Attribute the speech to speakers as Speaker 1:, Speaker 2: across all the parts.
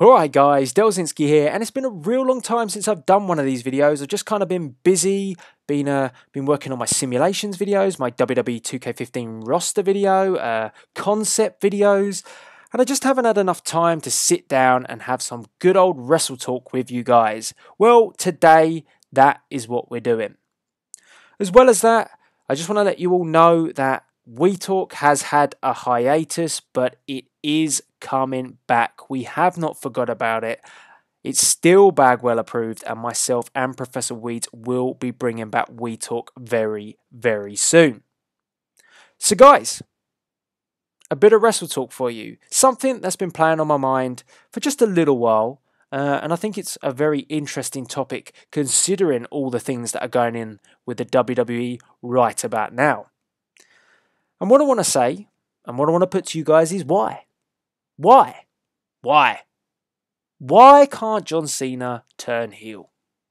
Speaker 1: Alright guys, Delzinski here, and it's been a real long time since I've done one of these videos. I've just kind of been busy, been working on my simulations videos, my WWE 2K15 roster video, concept videos, and I just haven't had enough time to sit down and have some good old wrestle talk with you guys. Well, today, that is what we're doing. As well as that, I just want to let you all know that We Talk has had a hiatus, but it is coming back. We have not forgot about it. It's still Bagwell approved, and myself and Professor Weeds will be bringing back We Talk very, very soon. So guys, a bit of wrestle talk for you. Something that's been playing on my mind for just a little while. And I think it's a very interesting topic considering all the things that are going in with the WWE right about now. And what I want to say, and what I want to put to you guys is why? Why? Why? Why can't John Cena turn heel?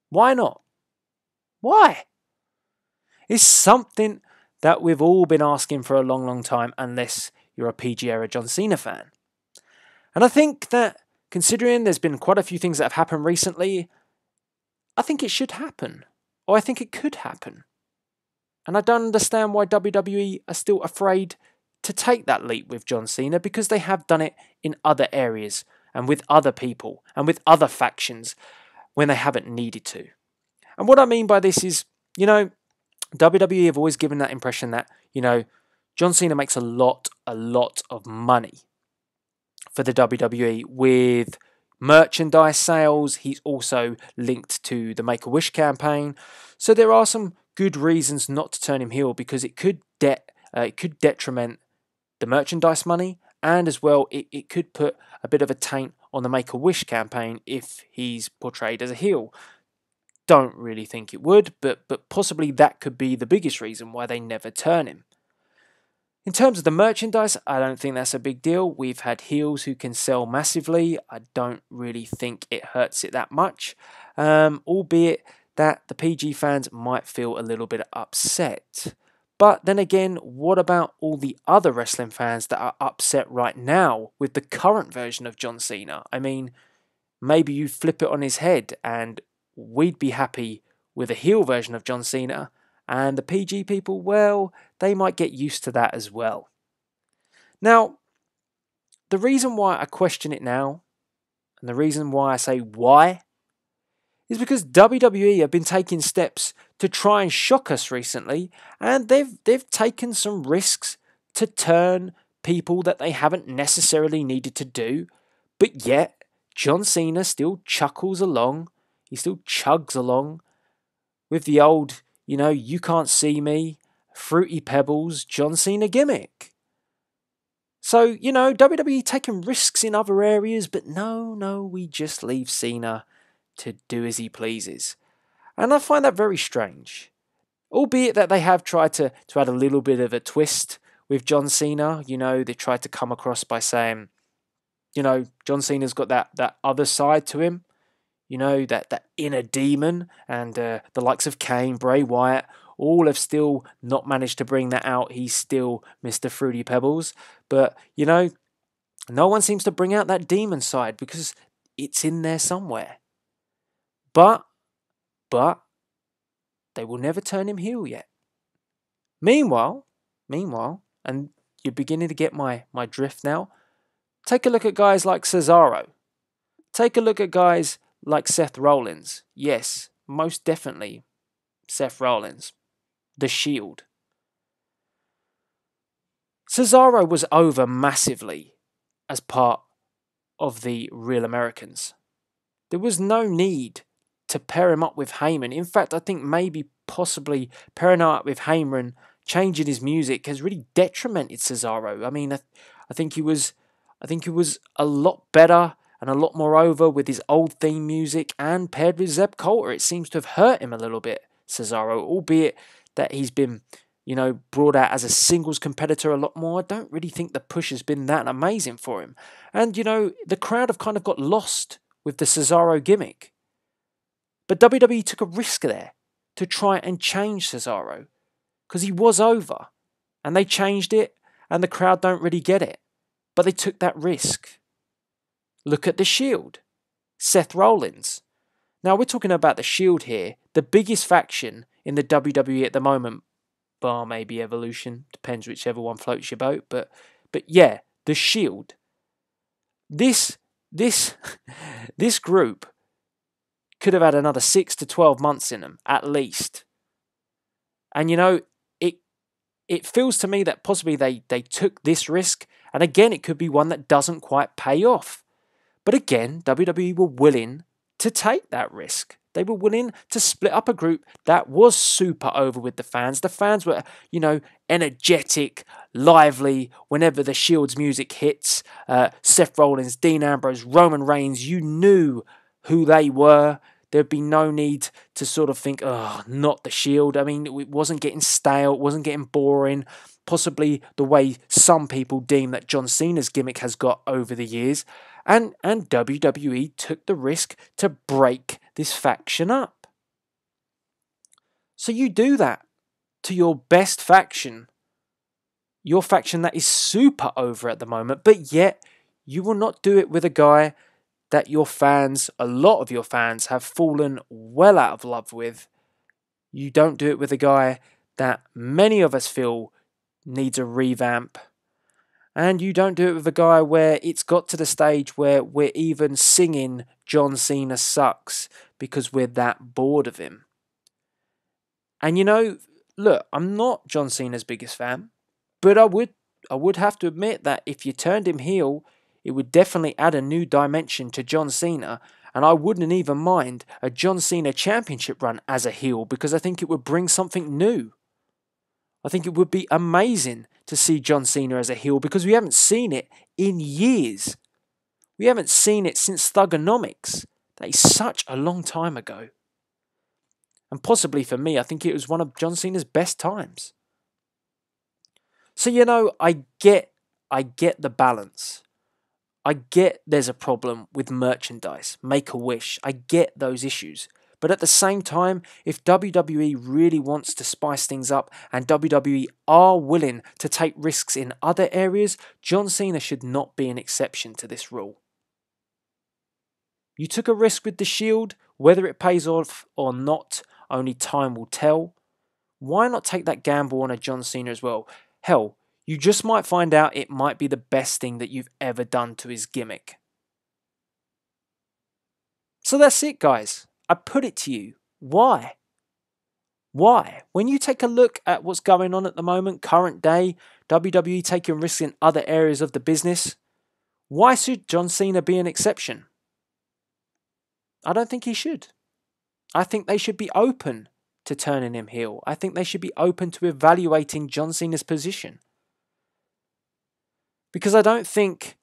Speaker 1: Why not? Why? It's something that we've all been asking for a long, long time, unless you're a PG era John Cena fan. And I think that considering there's been quite a few things that have happened recently, I think it should happen. Or I think it could happen. And I don't understand why WWE are still afraid to take that leap with John Cena, because they have done it in other areas and with other people and with other factions when they haven't needed to. And what I mean by this is, WWE have always given that impression that, John Cena makes a lot of money for the WWE with merchandise sales. He's also linked to the Make-A-Wish campaign. So there are some good reasons not to turn him heel, because it could detriment the merchandise money, and as well it could put a bit of a taint on the Make-A-Wish campaign if he's portrayed as a heel. Don't really think it would, but possibly that could be the biggest reason why they never turn him. In terms of the merchandise, I don't think that's a big deal. We've had heels who can sell massively. I don't really think it hurts it that much, albeit that the PG fans might feel a little bit upset. But then again, what about all the other wrestling fans that are upset right now with the current version of John Cena? I mean, maybe you flip it on his head and we'd be happy with a heel version of John Cena, and the PG people, well, they might get used to that as well. Now, the reason why I question it now, and the reason why I say why, is because WWE have been taking steps to try and shock us recently, and they've taken some risks to turn people that they haven't necessarily needed to do, but yet John Cena still chuckles along, he still chugs along with the old, you can't see me, Fruity Pebbles, John Cena gimmick. So, WWE taking risks in other areas, but no, we just leave Cena to do as he pleases. And I find that very strange. Albeit that they have tried to add a little bit of a twist with John Cena. They tried to come across by saying, John Cena's got that other side to him. That inner demon, and the likes of Kane, Bray Wyatt, all have still not managed to bring that out. He's still Mr. Fruity Pebbles. But, no one seems to bring out that demon side because it's in there somewhere. But they will never turn him heel yet. Meanwhile, and you're beginning to get my drift now, take a look at guys like Cesaro. Take a look at guys like Seth Rollins. Yes, most definitely Seth Rollins. The Shield. Cesaro was over massively as part of the Real Americans. There was no need to pair him up with Heyman. In fact, I think maybe possibly pairing him up with Heyman, changing his music, has really detrimented Cesaro. I mean, I think he was a lot better and a lot more over with his old theme music, and paired with Zeb Coulter, it seems to have hurt him a little bit, Cesaro, albeit that he's been, brought out as a singles competitor a lot more. I don't really think the push has been that amazing for him. And, the crowd have kind of got lost with the Cesaro gimmick. But WWE took a risk there to try and change Cesaro, because he was over, and they changed it, and the crowd don't really get it. But they took that risk. Look at the Shield. Seth Rollins. Now, we're talking about the Shield here, the biggest faction in the WWE at the moment, bar maybe Evolution, depends whichever one floats your boat, but yeah, the Shield. This this group could have had another 6 to 12 months in them, at least. And you know, it feels to me that possibly they took this risk, and again, it could be one that doesn't quite pay off. But again, WWE were willing to take that risk. They were willing to split up a group that was super over with the fans. The fans were, you know, energetic, lively whenever the Shield's music hits. Seth Rollins, Dean Ambrose, Roman Reigns, you knew who they were. There'd be no need to sort of think, oh, not the Shield. I mean, it wasn't getting stale, it wasn't getting boring. Possibly the way some people deem that John Cena's gimmick has got over the years. And WWE took the risk to break this faction up. So you do that to your best faction, your faction that is super over at the moment, but yet you will not do it with a guy that your fans, a lot of your fans, have fallen well out of love with. You don't do it with a guy that many of us feel needs a revamp. And you don't do it with a guy where it's got to the stage where we're even singing John Cena sucks because we're that bored of him. And you know, look, I'm not John Cena's biggest fan, but I would have to admit that if you turned him heel, it would definitely add a new dimension to John Cena, and I wouldn't even mind a John Cena championship run as a heel because I think it would bring something new. I think it would be amazing to see John Cena as a heel because we haven't seen it in years. We haven't seen it since Thugonomics. That is such a long time ago. And possibly for me, I think it was one of John Cena's best times. So, you know, I get the balance. I get there's a problem with merchandise, Make-A-Wish. I get those issues. But at the same time, if WWE really wants to spice things up and WWE are willing to take risks in other areas, John Cena should not be an exception to this rule. You took a risk with the Shield, whether it pays off or not, only time will tell. Why not take that gamble on a John Cena as well? Hell, you just might find out it might be the best thing that you've ever done to his gimmick. So that's it, guys. I put it to you. Why? Why? When you take a look at what's going on at the moment, current day, WWE taking risks in other areas of the business, why should John Cena be an exception? I don't think he should. I think they should be open to turning him heel. I think they should be open to evaluating John Cena's position. Because I don't think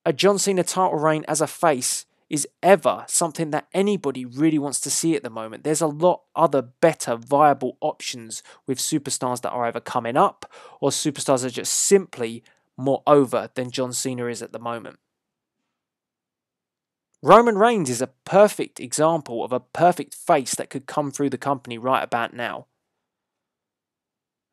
Speaker 1: a John Cena title reign as a face is ever something that anybody really wants to see at the moment. There's a lot other better viable options with superstars that are either coming up or superstars that are just simply more over than John Cena is at the moment. Roman Reigns is a perfect example of a perfect face that could come through the company right about now.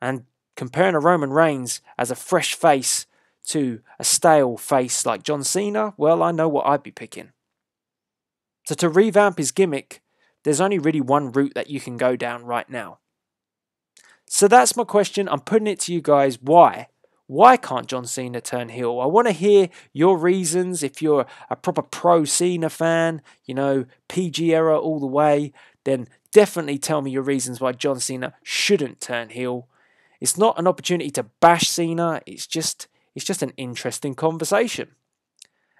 Speaker 1: And comparing a Roman Reigns as a fresh face to a stale face like John Cena, well, I know what I'd be picking. So to revamp his gimmick, there's only really one route that you can go down right now. So that's my question. I'm putting it to you guys. Why? Why can't John Cena turn heel? I want to hear your reasons. If you're a proper pro Cena fan, you know, PG era all the way, then definitely tell me your reasons why John Cena shouldn't turn heel. It's not an opportunity to bash Cena. It's just an interesting conversation.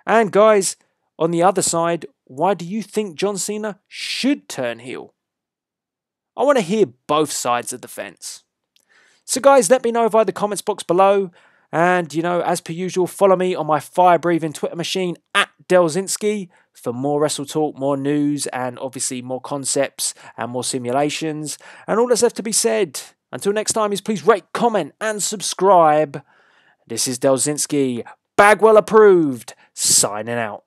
Speaker 1: And guys, on the other side, why do you think John Cena should turn heel? I want to hear both sides of the fence. So guys, let me know via the comments box below. And, you know, as per usual, follow me on my fire-breathing Twitter machine at Delzinski for more Wrestle Talk, more news, and obviously more concepts and more simulations. And all that's left to be said, until next time, is please rate, comment, and subscribe. This is Delzinski, Bagwell approved, signing out.